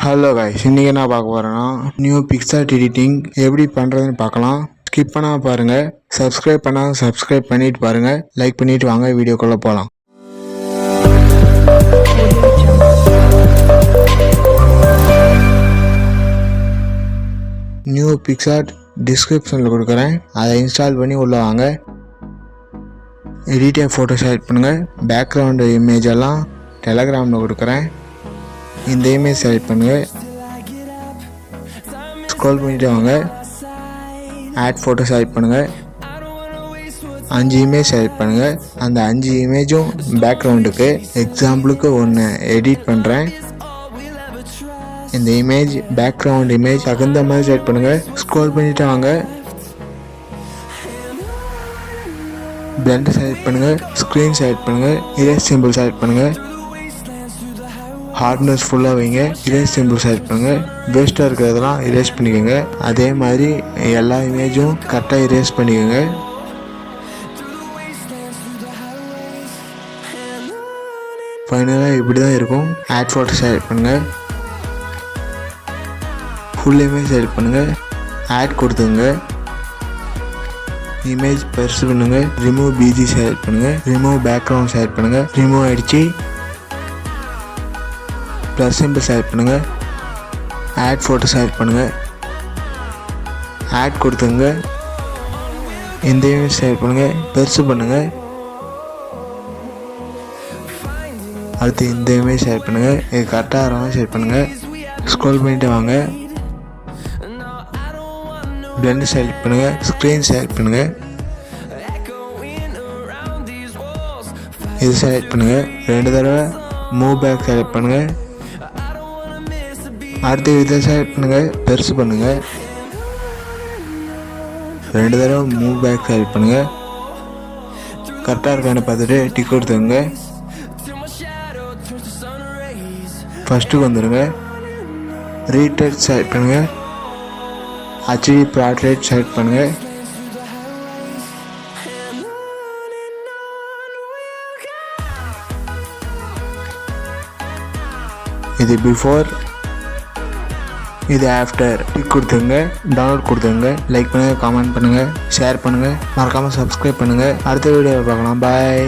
Hello guys, இன்றைக்கி என்ன பார்க்க போகிறேன்னா நியூ பிக்சார்ட் எடிட்டிங் எப்படி பண்ணுறதுன்னு பார்க்கலாம். ஸ்கிப் பண்ணாமல் பாருங்கள். சப்ஸ்கிரைப் பண்ணால் சப்ஸ்கிரைப் பண்ணிவிட்டு பாருங்கள். லைக் பண்ணிவிட்டு வாங்க வீடியோக்குள்ளே போகலாம். நியூ பிக்சார்ட் டிஸ்கிரிப்ஷனில் கொடுக்குறேன், அதை இன்ஸ்டால் பண்ணி உள்ளே வாங்க. எடிட்டிங் ஃபோட்டோ செலக்ட் பண்ணுங்கள். பேக்ரவுண்டு இமேஜ் எல்லாம் டெலகிராமில் கொடுக்குறேன். இந்த இமேஜ் செலக்ட் பண்ணுங்கள். ஸ்க்ரோல் பண்ணிட்டு வாங்க. ஆட் ஃபோட்டோ செலக்ட் பண்ணுங்கள். 5 இமேஜ் செலக்ட் பண்ணுங்கள். அந்த 5 இமேஜும் பேக்ரவுண்டுக்கு எக்ஸாம்பிளுக்கு ஒன்று எடிட் பண்ணுறேன். இந்த இமேஜ் பேக்ரவுண்ட் இமேஜ் தகுந்த மாதிரி செலக்ட் பண்ணுங்கள். ஸ்க்ரோல் பண்ணிட்டு வாங்க. பிளெண்ட் செலக்ட் பண்ணுங்கள். ஸ்க்ரீன் செலக்ட் பண்ணுங்கள். இரேஸ் சிம்பிள் செலக்ட் பண்ணுங்கள். ஹார்ட்னஸ் ஃபுல்லாக வைங்க. இரேஸ் சிம்பிள் செலக்ட் பண்ணுங்கள். வேஸ்ட்டாக இருக்கிறதெல்லாம் இரேஸ் பண்ணிக்கோங்க. அதே மாதிரி எல்லா இமேஜும் கரெக்டாக இரேஸ் பண்ணிக்கோங்க. ஃபைனலாக இப்படி தான் இருக்கும். ஆட் ஃபோட்டோ செலக்ட் பண்ணுங்கள். ஃபுல் இமேஜ் செலக்ட் பண்ணுங்கள். ஆட் கொடுத்துங்க. இமேஜ் பெருசு பண்ணுங்கள். ரிமூவ் பிஜி செலக்ட் பண்ணுங்கள். ரிமூவ் பேக்ரவுண்ட் செலக்ட் பண்ணுங்கள். ரிமூவ் ஆகிடுச்சு. ப்ளஸ் சிம்பிள் செலக்ட் பண்ணுங்கள். ஆட் ஃபோட்டோ செலக்ட் பண்ணுங்கள். ஆட் கொடுத்துங்க. இந்த இமேஜ் செலக்ட் பண்ணுங்கள். பெருசு பண்ணுங்கள். அடுத்து இந்த இமேஜ் செலக்ட் பண்ணுங்கள். இது கரெக்டாக வர மாதிரி செலக்ட் பண்ணுங்கள். ஸ்க்ரோல் பண்ணிட்டு வாங்க. பிளெண்ட் செலக்ட் பண்ணுங்கள். ஸ்க்ரீன் செலக்ட் பண்ணுங்கள். இது செலக்ட் பண்ணுங்கள். 2 தடவை மூவ் பேக் செலக்ட் பண்ணுங்கள். அடுத்து இதை செலக்ட் பண்ணுங்கள். பெருசு பண்ணுங்கள். 2 தடவை மூவ் பேக் செலக்ட் பண்ணுங்கள். கரெக்டாக இருக்கான்னு பார்த்துட்டு டிக் கொடுத்துங்க. ஃபஸ்ட்டுக்கு வந்துடுங்க. ரீடெட் செலக்ட் பண்ணுங்கள். HD ப்ராட்ரேட் செலக்ட் பண்ணுங்கள். இது பிஃபோர், இது ஆஃப்டர். டிக் கொடுத்துங்க. டவுன்லோட் கொடுத்துங்க. லைக் பண்ணுங்கள், காமெண்ட் பண்ணுங்கள், ஷேர் பண்ணுங்கள், மறக்காமல் சப்ஸ்கிரைப் பண்ணுங்கள். அடுத்த வீடியோவை பார்க்கலாம். பாய்.